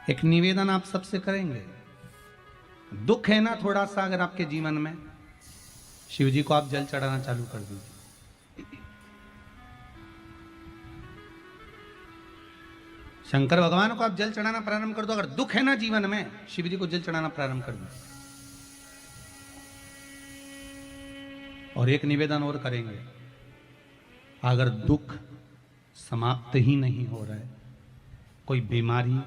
एक निवेदन आप सबसे करेंगे। दुख है ना थोड़ा सा अगर आपके जीवन में, शिव जी को आप जल चढ़ाना चालू कर दीजिए। शंकर भगवान को आप जल चढ़ाना प्रारंभ कर दो। अगर दुख है ना जीवन में, शिव जी को जल चढ़ाना प्रारंभ कर दो। और एक निवेदन और करेंगे, अगर दुख समाप्त ही नहीं हो रहा है, कोई बीमारी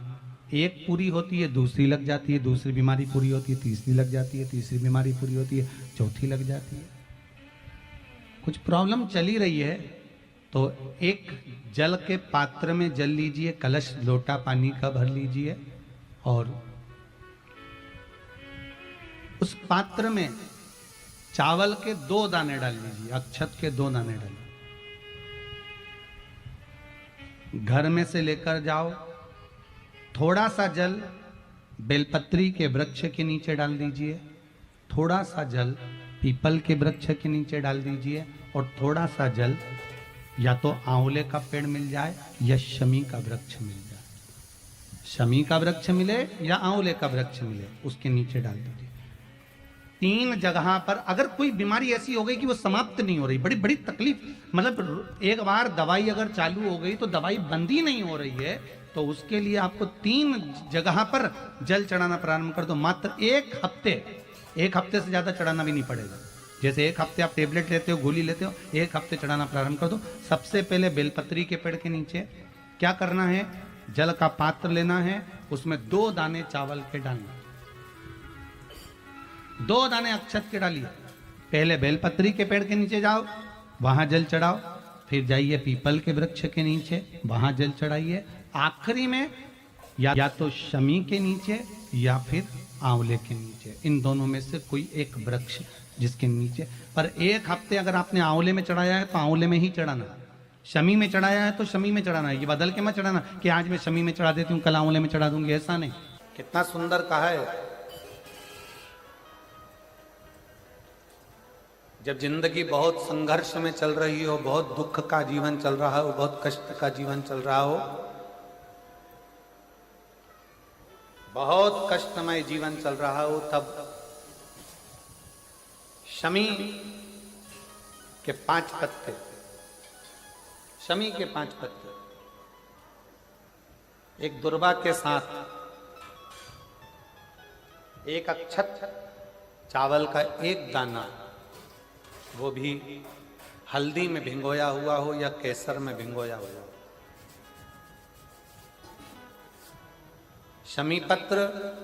एक पूरी होती है दूसरी लग जाती है, दूसरी बीमारी पूरी होती है तीसरी लग जाती है, तीसरी बीमारी पूरी होती है चौथी लग जाती है, कुछ प्रॉब्लम चली रही है, तो एक जल के पात्र में जल लीजिए, कलश लोटा पानी का भर लीजिए और उस पात्र में चावल के 2 दाने डाल लीजिए, अक्षत के 2 दाने डालिए। घर में से लेकर जाओ, थोड़ा सा जल बेलपत्री के वृक्ष के नीचे डाल दीजिए, थोड़ा सा जल पीपल के वृक्ष के नीचे डाल दीजिए और थोड़ा सा जल या तो आंवले का पेड़ मिल जाए या शमी का वृक्ष मिल जाए, शमी का वृक्ष मिले या आंवले का वृक्ष मिले, उसके नीचे डाल दीजिए। 3 जगह पर अगर कोई बीमारी ऐसी हो गई कि वो समाप्त नहीं हो रही, बड़ी बड़ी तकलीफ, मतलब एक बार दवाई अगर चालू हो गई तो दवाई बंद ही नहीं हो रही है, तो उसके लिए आपको 3 जगह पर जल चढ़ाना प्रारंभ कर दो। मात्र 1 हफ्ते से ज्यादा चढ़ाना भी नहीं पड़ेगा। जैसे 1 हफ्ते आप टेबलेट लेते हो, गोली लेते हो, 1 हफ्ते चढ़ाना प्रारंभ कर दो। सबसे पहले बेलपत्री के पेड़ के नीचे क्या करना है, जल का पात्र लेना है, उसमें 2 दाने चावल के डालना, 2 दाने अक्षत के डालिए। पहले बेलपत्री के पेड़ के नीचे जाओ, वहां जल चढ़ाओ, फिर जाइए पीपल के वृक्ष के नीचे, वहां जल चढ़ाइए, आखिरी में या तो शमी के नीचे या फिर आंवले के नीचे, इन दोनों में से कोई एक वृक्ष जिसके नीचे। पर 1 हफ्ते अगर आपने आंवले में चढ़ाया है तो आंवले में ही चढ़ाना, शमी में चढ़ाया है तो शमी में चढ़ाना है। ये बदल के मत चढ़ाना कि आज मैं शमी में चढ़ा देती हूँ कल आंवले में चढ़ा दूंगी, ऐसा नहीं। कितना सुंदर कहा है, जब जिंदगी बहुत संघर्ष में चल रही हो, बहुत दुख का जीवन चल रहा हो, बहुत कष्ट का जीवन चल रहा हो, बहुत कष्टमय जीवन चल रहा हो, तब शमी के 5 पत्ते, शमी के 5 पत्ते, एक दुर्वा के साथ 1 अक्षत चावल का 1 दाना, वो भी हल्दी में भिंगोया हुआ हो या केसर में भिंगोया हुआ हो, शमी पत्र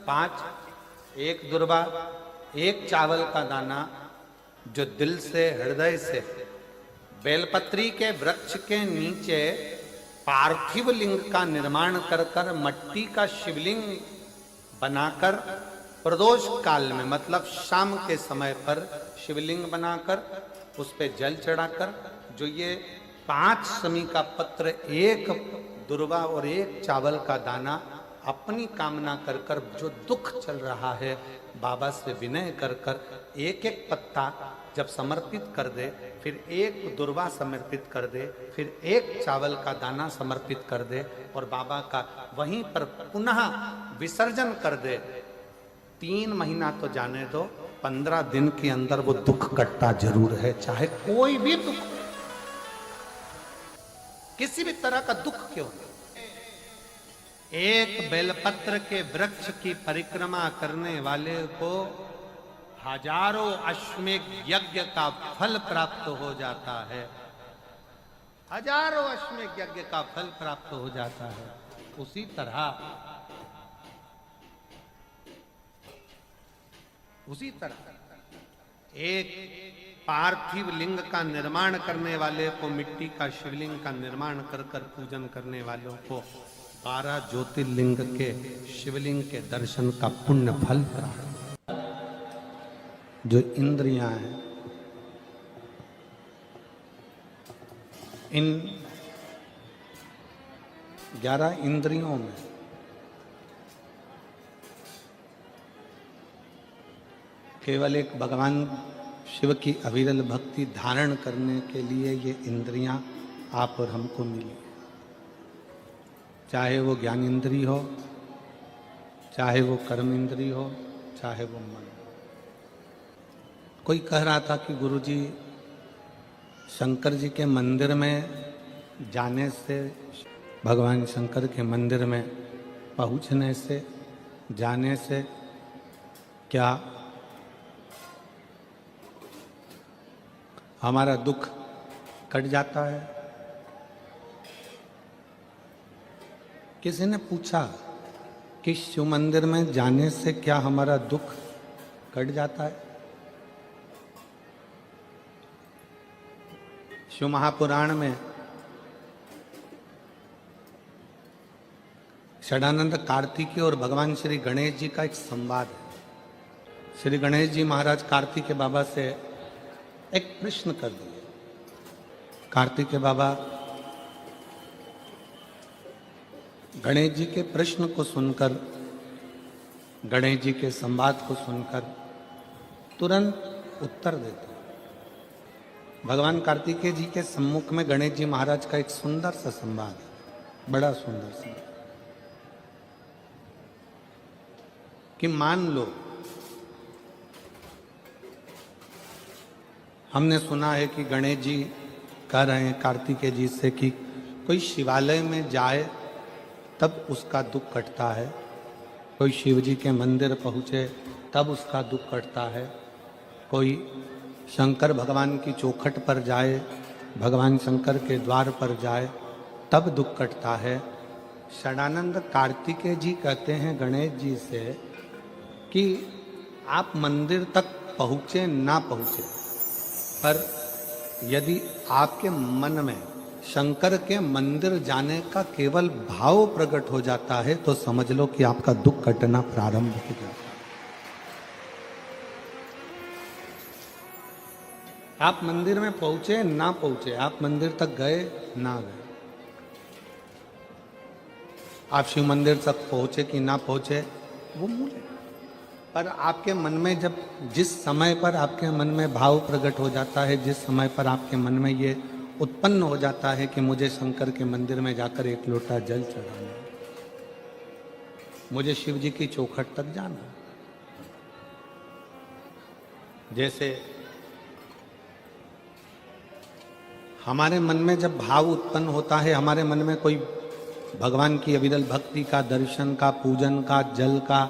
5, 1 दुर्वा, 1 चावल का दाना, जो दिल से हृदय से बेलपत्री के वृक्ष के नीचे पार्थिव लिंग का निर्माण कर कर मट्टी का शिवलिंग बनाकर प्रदोष काल में, मतलब शाम के समय पर शिवलिंग बनाकर उस पे जल चढ़ाकर, जो ये 5 शमी का पत्र, 1 दुर्वा और 1 चावल का दाना, अपनी कामना कर कर जो दुख चल रहा है बाबा से विनय कर कर 1-1 पत्ता जब समर्पित कर दे, फिर 1 दुर्वा समर्पित कर दे, फिर 1 चावल का दाना समर्पित कर दे और बाबा का वहीं पर पुनः विसर्जन कर दे, 3 महीना तो जाने दो, 15 दिन के अंदर वो दुख कटता जरूर है, चाहे कोई भी दुख, किसी भी तरह का दुख क्यों नहीं। 1 बेलपत्र के वृक्ष की परिक्रमा करने वाले को हजारों अश्वमेघ यज्ञ का फल प्राप्त हो जाता है, हजारों अश्वमेघ यज्ञ का फल प्राप्त हो जाता है। उसी तरह एक पार्थिव लिंग का निर्माण करने वाले को, मिट्टी का शिवलिंग का निर्माण कर कर पूजन करने वालों को 12 ज्योतिर्लिंग के शिवलिंग के दर्शन का पुण्य फल प्राप्त। जो इंद्रियां हैं, इन 11 इंद्रियों में केवल एक भगवान शिव की अविरल भक्ति धारण करने के लिए ये इंद्रियां आप और हमको मिली, चाहे वो ज्ञान इंद्री हो, चाहे वो कर्म इंद्री हो, चाहे वो मन। कोई कह रहा था कि गुरुजी, शंकर जी के मंदिर में जाने से, भगवान शंकर के मंदिर में पहुंचने से, जाने से क्या हमारा दुख कट जाता है? किसी ने पूछा कि शिव मंदिर में जाने से क्या हमारा दुख कट जाता है? शिव महापुराण में षडानंद कार्तिकेय और भगवान श्री गणेश जी का एक संवाद है। श्री गणेश जी महाराज कार्तिकेय बाबा से एक प्रश्न कर दिए। कार्तिकेय बाबा गणेश जी के प्रश्न को सुनकर, गणेश जी के संवाद को सुनकर तुरंत उत्तर देते। भगवान कार्तिकेय जी के सम्मुख में गणेश जी महाराज का एक सुंदर सा संवाद है, बड़ा सुंदर सा, कि मान लो हमने सुना है कि गणेश जी कह रहे हैं कार्तिकेय जी से कि कोई शिवालय में जाए तब उसका दुख कटता है, कोई शिव जी के मंदिर पहुँचे तब उसका दुख कटता है, कोई शंकर भगवान की चौखट पर जाए, भगवान शंकर के द्वार पर जाए तब दुख कटता है। षडानंद कार्तिकेय जी कहते हैं गणेश जी से कि आप मंदिर तक पहुँचे ना पहुँचे, पर यदि आपके मन में शंकर के मंदिर जाने का केवल भाव प्रकट हो जाता है तो समझ लो कि आपका दुख कटना प्रारंभ हो जाता है। आप मंदिर में पहुंचे ना पहुंचे, आप मंदिर तक गए ना गए, आप शिव मंदिर तक पहुंचे कि ना पहुंचे वो मूल है, पर आपके मन में जब, जिस समय पर आपके मन में भाव प्रकट हो जाता है, जिस समय पर आपके मन में ये उत्पन्न हो जाता है कि मुझे शंकर के मंदिर में जाकर एक लोटा जल चढ़ाना, मुझे शिव जी की चौखट तक जाना, जैसे हमारे मन में जब भाव उत्पन्न होता है, हमारे मन में कोई भगवान की अविरल भक्ति का, दर्शन का, पूजन का, जल का,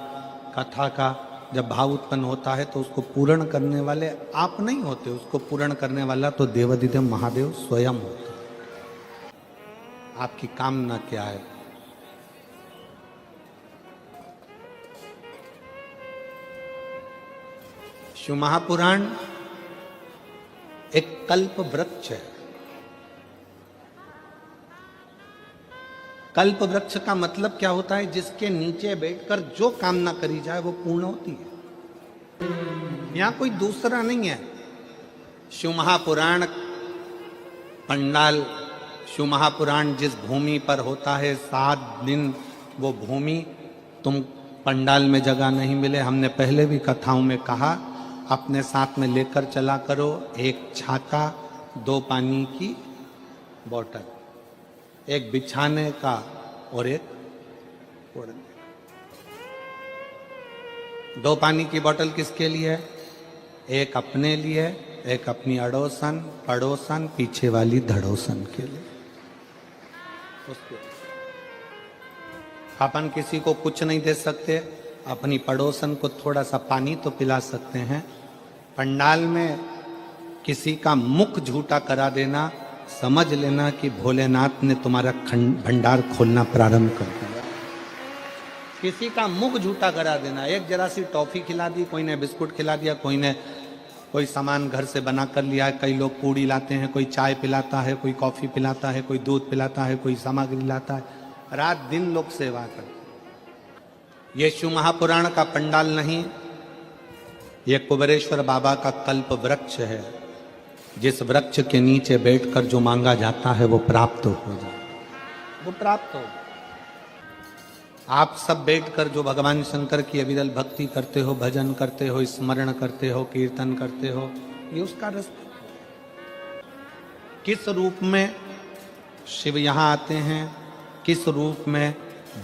कथा का जब भाव उत्पन्न होता है तो उसको पूर्ण करने वाले आप नहीं होते, उसको पूर्ण करने वाला तो देवाधिदेव महादेव स्वयं होता है। आपकी कामना क्या है? शिव महापुराण एक कल्प वृक्ष है। कल्प वृक्ष का मतलब क्या होता है? जिसके नीचे बैठकर जो कामना करी जाए वो पूर्ण होती है। यहां कोई दूसरा नहीं है। शिव महापुराण पंडाल, शिव महापुराण जिस भूमि पर होता है 7 दिन वो भूमि तुम पंडाल में जगह नहीं मिले, हमने पहले भी कथाओं में कहा, अपने साथ में लेकर चला करो एक छाता, 2 पानी की बोतल, एक बिछाने का और एक ओढ़ने का। 2 पानी की बोतल किसके लिए? एक अपने लिए, एक अपनी अड़ोसन पड़ोसन पीछे वाली धड़ोसन के लिए। उसके अपन किसी को कुछ नहीं दे सकते, अपनी पड़ोसन को थोड़ा सा पानी तो पिला सकते हैं। पंडाल में किसी का मुख झूठा करा देना, समझ लेना कि भोलेनाथ ने तुम्हारा भंडार खोलना प्रारंभ कर दिया। किसी का मुख झूठा करा देना, एक जरा सी टॉफी खिला दी, कोई ने बिस्कुट खिला दिया, कोई ने कोई सामान घर से बना कर लिया है। कई लोग पूड़ी लाते हैं, कोई चाय पिलाता है, कोई कॉफी पिलाता है, कोई दूध पिलाता है, कोई सामग्री लाता है, रात दिन लोग सेवा करते। ये शिव महापुराण का पंडाल नहीं, ये कुबेरेश्वर बाबा का कल्प वृक्ष है, जिस वृक्ष के नीचे बैठकर जो मांगा जाता है वो प्राप्त हो जाए, वो प्राप्त हो। आप सब बैठकर जो भगवान शंकर की अविरल भक्ति करते हो, भजन करते हो, स्मरण करते हो, कीर्तन करते हो, ये उसका रास्ता। किस रूप में शिव यहाँ आते हैं, किस रूप में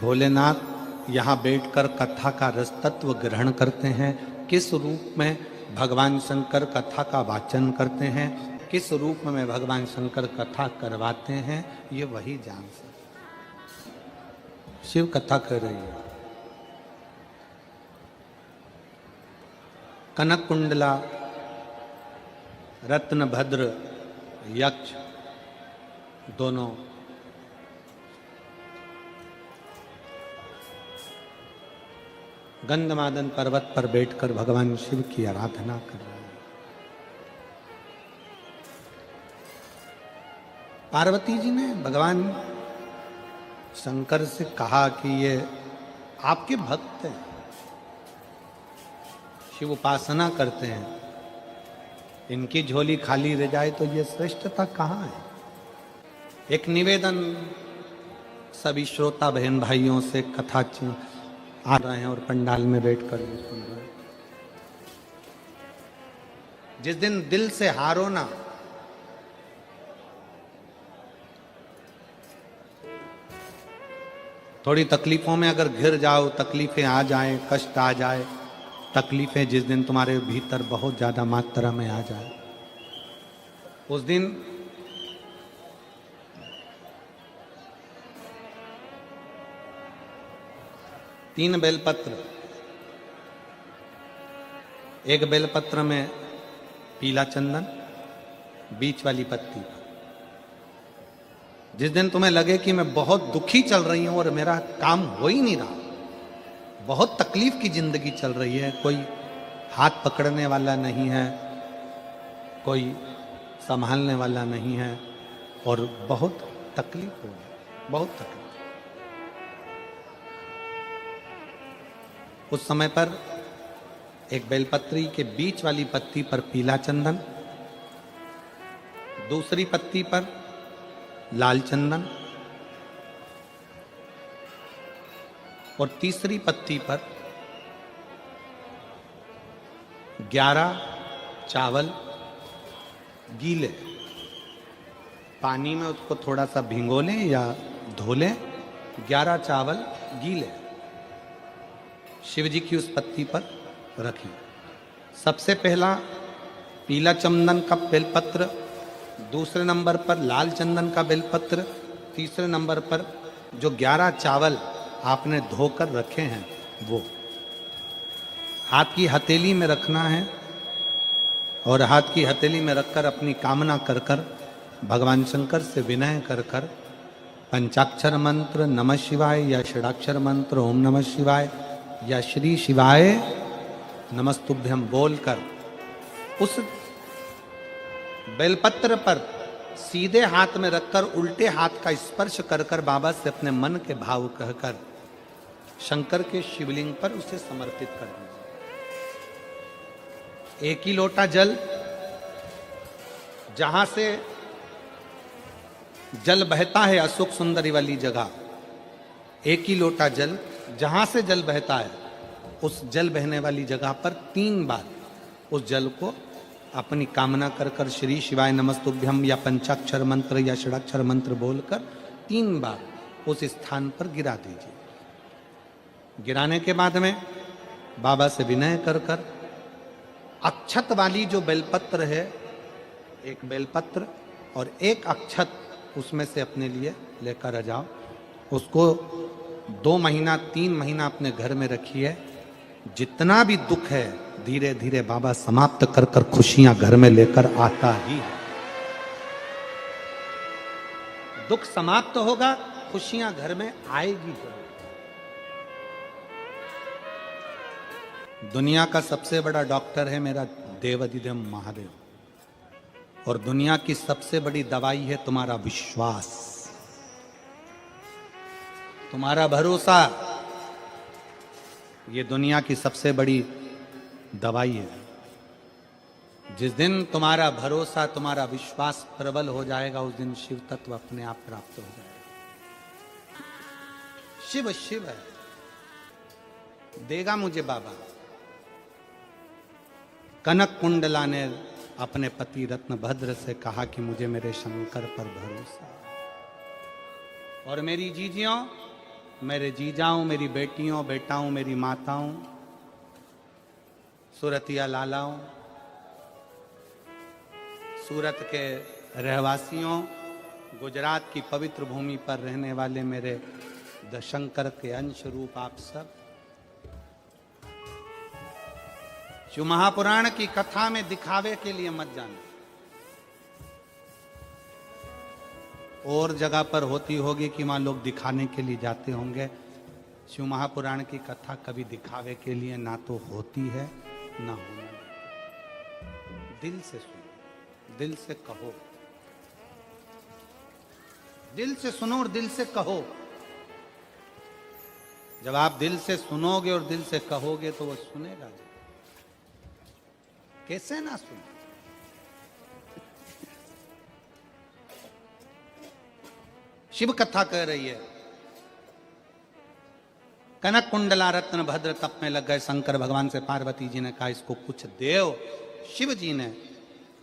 भोलेनाथ यहाँ बैठकर कथा का रस तत्व ग्रहण करते हैं, किस रूप में भगवान शंकर कथा का वाचन करते हैं, किस रूप में भगवान शंकर कथा करवाते हैं, ये वही जान सकते। शिव कथा कर रही है। कनक कुंडला, रत्नभद्र, यक्ष दोनों गंधमादन पर्वत पर बैठकर भगवान शिव की आराधना कर रहे हैं। पार्वती जी ने भगवान शंकर से कहा कि ये आपके भक्त हैं, शिव उपासना करते हैं, इनकी झोली खाली रह जाए तो ये श्रेष्ठता कहाँ है। एक निवेदन सभी श्रोता बहन भाइयों से कथा आ रहे हैं और पंडाल में बैठकर भी सुन रहे हैं। जिस दिन दिल से हारो ना, थोड़ी तकलीफों में अगर घिर जाओ, तकलीफें आ जाए, कष्ट आ जाए, तकलीफें जिस दिन तुम्हारे भीतर बहुत ज्यादा मात्रा में आ जाए, उस दिन तीन बेलपत्र, एक बेलपत्र में पीला चंदन, बीच वाली पत्ती। जिस दिन तुम्हें लगे कि मैं बहुत दुखी चल रही हूं और मेरा काम हो ही नहीं रहा, बहुत तकलीफ की जिंदगी चल रही है, कोई हाथ पकड़ने वाला नहीं है, कोई संभालने वाला नहीं है और बहुत तकलीफ हो गई, बहुत तकलीफ। उस समय पर एक बेलपत्री के बीच वाली पत्ती पर पीला चंदन, दूसरी पत्ती पर लाल चंदन और तीसरी पत्ती पर 11 चावल गीले, पानी में उसको थोड़ा सा भिगो लें या धो लें, 11 चावल गीले शिव जी की उस पत्ती पर रखी। सबसे पहला पीला चंदन का बेलपत्र, दूसरे नंबर पर लाल चंदन का बेलपत्र, तीसरे नंबर पर जो 11 चावल आपने धोकर रखे हैं वो हाथ की हथेली में रखना है और हाथ की हथेली में रखकर अपनी कामना कर कर भगवान शंकर से विनय कर कर पंचाक्षर मंत्र नमः शिवाय या षडाक्षर मंत्र ओम नमः शिवाय या श्री शिवाय नमस्तुभ्यम बोलकर उस बेलपत्र पर सीधे हाथ में रखकर उल्टे हाथ का स्पर्श कर कर बाबा से अपने मन के भाव कहकर शंकर के शिवलिंग पर उसे समर्पित कर दीजिए। एक ही लोटा जल, जहां से जल बहता है अशोक सुंदरी वाली जगह, एक ही लोटा जल, जहां से जल बहता है उस जल बहने वाली जगह पर 3 बार उस जल को अपनी कामना कर कर श्री शिवाय नमस्तुभ्यम या पंचाक्षर मंत्र या षडाक्षर मंत्र बोलकर 3 बार उस स्थान पर गिरा दीजिए। गिराने के बाद में बाबा से विनय कर कर अक्षत वाली जो बेलपत्र है, एक बेलपत्र और एक अक्षत उसमें से अपने लिए लेकर आ जाओ। उसको 2 महीना 3 महीना अपने घर में रखिए। जितना भी दुख है धीरे धीरे बाबा समाप्त कर कर खुशियां घर में लेकर आता ही है। दुख समाप्त होगा, खुशियां घर में आएगी जरूर। दुनिया का सबसे बड़ा डॉक्टर है मेरा देवाधिदेव महादेव, और दुनिया की सबसे बड़ी दवाई है तुम्हारा विश्वास, तुम्हारा भरोसा। ये दुनिया की सबसे बड़ी दवाई है। जिस दिन तुम्हारा भरोसा, तुम्हारा विश्वास प्रबल हो जाएगा, उस दिन शिव तत्व अपने आप प्राप्त हो जाएगा। शिव शिव है, देगा मुझे बाबा। कनक कुंडला ने अपने पति रत्नभद्र से कहा कि मुझे मेरे शंकर पर भरोसा, और मेरी जीजियों मेरे जीजाओं, मेरी बेटियों, बेटाओं, मेरी माताओं, सूरतिया लालाओं, सूरत के रहवासियों, गुजरात की पवित्र भूमि पर रहने वाले मेरे दशंकर के अंश रूप आप सब, शिव महापुराण की कथा में दिखावे के लिए मत जाना। और जगह पर होती होगी कि वहां लोग दिखाने के लिए जाते होंगे। शिव महापुराण की कथा कभी दिखावे के लिए ना तो होती है ना होना। दिल से सुनो, दिल से कहो, दिल से सुनो और दिल से कहो। जब आप दिल से सुनोगे और दिल से कहोगे तो वो सुनेगा। कैसे ना सुने? शिव कथा कह रही है, कनक कुंडला रत्न भद्र तप में लग गए शंकर भगवान से पार्वती जी ने कहा इसको कुछ देव। शिव जी ने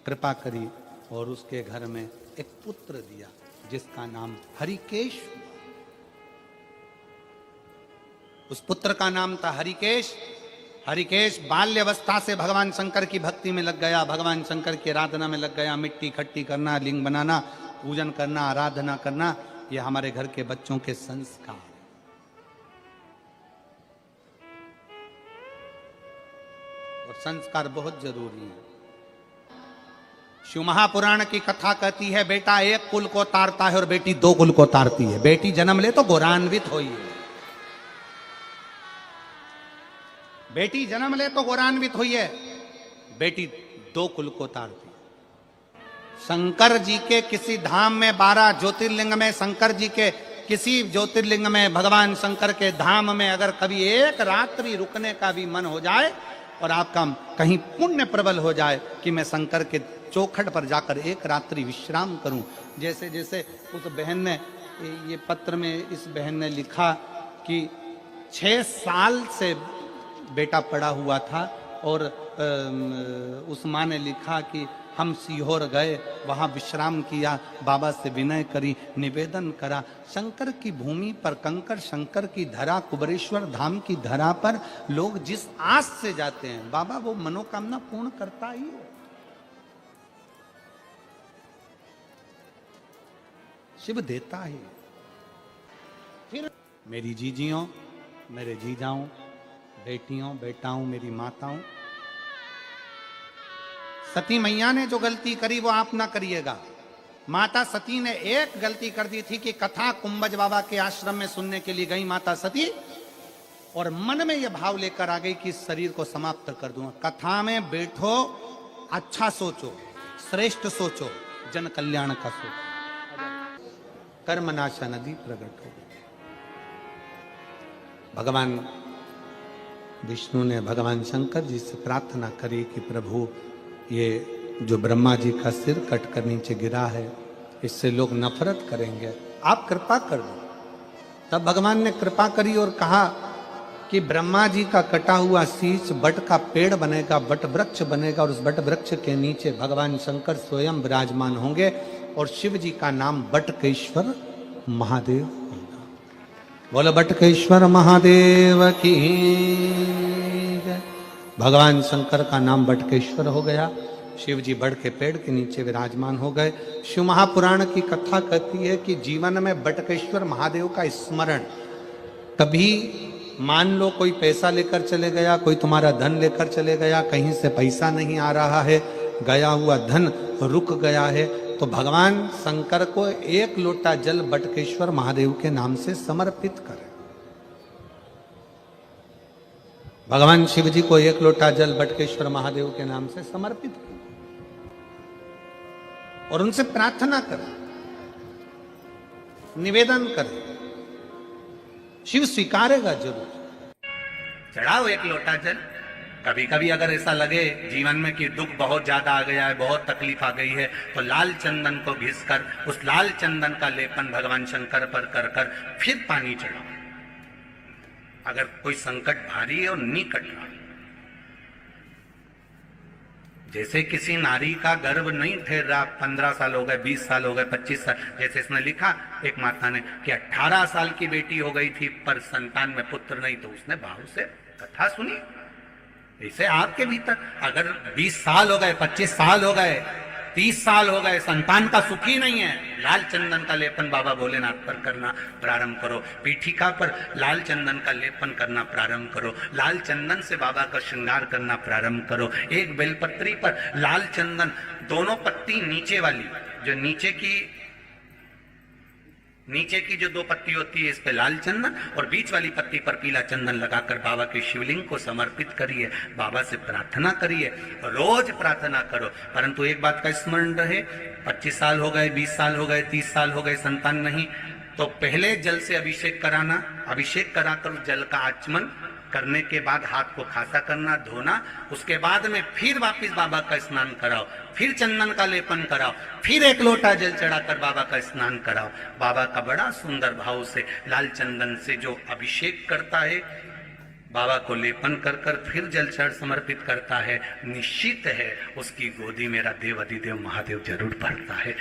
कृपा करी और उसके घर में एक पुत्र दिया जिसका नाम हरिकेश। उस पुत्र का नाम था हरिकेश। हरिकेश बाल्यवस्था से भगवान शंकर की भक्ति में लग गया, भगवान शंकर की आराधना में लग गया। मिट्टी इकट्ठी करना, लिंग बनाना, पूजन करना, आराधना करना, ये हमारे घर के बच्चों के संस्कार। और संस्कार बहुत जरूरी है। शिव महापुराण की कथा कहती है बेटा एक कुल को तारता है और बेटी दो कुल को तारती है। बेटी जन्म ले तो गौरान्वित होई है, बेटी जन्म ले तो गौरान्वित हुई है, बेटी दो कुल को तारती। शंकर जी के किसी धाम में 12 ज्योतिर्लिंग में, शंकर जी के किसी ज्योतिर्लिंग में, भगवान शंकर के धाम में अगर कभी एक रात्रि रुकने का भी मन हो जाए और आपका कहीं पुण्य प्रबल हो जाए कि मैं शंकर के चौखट पर जाकर एक रात्रि विश्राम करूं। जैसे जैसे उस बहन ने ये पत्र में इस बहन ने लिखा कि 6 साल से बेटा पड़ा हुआ था और उस माँ ने लिखा कि हम सीहोर गए, वहां विश्राम किया, बाबा से विनय करी, निवेदन करा। शंकर की भूमि पर, कंकर शंकर की धरा, कुबरेश्वर धाम की धरा पर लोग जिस आस से जाते हैं बाबा वो मनोकामना पूर्ण करता ही है। शिव देता है। फिर मेरी जीजियों, मेरे जीजाओं, बेटियों, बेटाओं, मेरी माताओं, सती मैया ने जो गलती करी वो आप ना करिएगा। माता सती ने एक गलती कर दी थी कि कथा कुंभज बाबा के आश्रम में सुनने के लिए गई माता सती और मन में यह भाव लेकर आ गई कि इस शरीर को समाप्त कर दूंगा। कथा में बैठो, अच्छा सोचो, श्रेष्ठ सोचो, जन कल्याण का सोचो। कर्मनाशा नदी प्रकट हो गई। भगवान विष्णु ने भगवान शंकर जी से प्रार्थना करी कि प्रभु ये जो ब्रह्मा जी का सिर कट कर नीचे गिरा है इससे लोग नफरत करेंगे, आप कृपा कर दो। तब भगवान ने कृपा करी और कहा कि ब्रह्मा जी का कटा हुआ शीश बट का पेड़ बनेगा, बट वृक्ष बनेगा और उस बट वृक्ष के नीचे भगवान शंकर स्वयं विराजमान होंगे और शिव जी का नाम बटकेश्वर महादेव होगा। बोलो बटकेश्वर महादेव की। भगवान शंकर का नाम बटकेश्वर हो गया। शिव जी बड़ के पेड़ के नीचे विराजमान हो गए। शिव महापुराण की कथा कहती है कि जीवन में बटकेश्वर महादेव का स्मरण, कभी मान लो कोई पैसा लेकर चले गया, कोई तुम्हारा धन लेकर चले गया, कहीं से पैसा नहीं आ रहा है, गया हुआ धन रुक गया है, तो भगवान शंकर को एक लोटा जल बटकेश्वर महादेव के नाम से समर्पित करें। भगवान शिव जी को एक लोटा जल बटकेश्वर महादेव के नाम से समर्पित करें और उनसे प्रार्थना करें, निवेदन करें, शिव स्वीकारेगा जरूर। चढ़ाओ एक लोटा जल। कभी कभी अगर ऐसा लगे जीवन में कि दुख बहुत ज्यादा आ गया है, बहुत तकलीफ आ गई है, तो लाल चंदन को घिसकर उस लाल चंदन का लेपन भगवान शंकर पर कर कर फिर पानी चढ़ाओ। अगर कोई संकट भारी है और निकट रहा, जैसे किसी नारी का गर्भ नहीं ठहर रहा, 15 साल हो गए, 20 साल हो गए, 25 साल, जैसे इसने लिखा एक माता ने कि 18 साल की बेटी हो गई थी पर संतान में पुत्र नहीं, तो उसने भाव से कथा सुनी। ऐसे आपके भीतर अगर 20 साल हो गए, 25 साल हो गए, 30 साल हो गए, संतान का सुख ही नहीं है, लाल चंदन का लेपन बाबा भोलेनाथ पर करना प्रारंभ करो, पीठिका पर लाल चंदन का लेपन करना प्रारंभ करो, लाल चंदन से बाबा का श्रृंगार करना प्रारंभ करो। एक बेलपत्री पर लाल चंदन, दोनों पत्ती नीचे वाली, जो नीचे की जो 2 पत्ती होती है, इस पे लाल चंदन और बीच वाली पत्ती पर पीला चंदन लगाकर बाबा के शिवलिंग को समर्पित करिए, बाबा से प्रार्थना करिए, रोज प्रार्थना करो। परंतु एक बात का स्मरण रहे, 25 साल हो गए, 20 साल हो गए, 30 साल हो गए, संतान नहीं, तो पहले जल से अभिषेक कराना, अभिषेक कराकर जल का आचमन करने के बाद हाथ को खासा करना, धोना, उसके बाद में फिर वापस बाबा का स्नान कराओ, फिर चंदन का लेपन कराओ, फिर 1 लोटा जल चढ़ाकर बाबा का स्नान कराओ। बाबा का बड़ा सुंदर भाव से लाल चंदन से जो अभिषेक करता है, बाबा को लेपन कर कर फिर जल चढ़ समर्पित करता है, निश्चित है उसकी गोदी मेरा देव अधिदेव महादेव जरूर भरता है।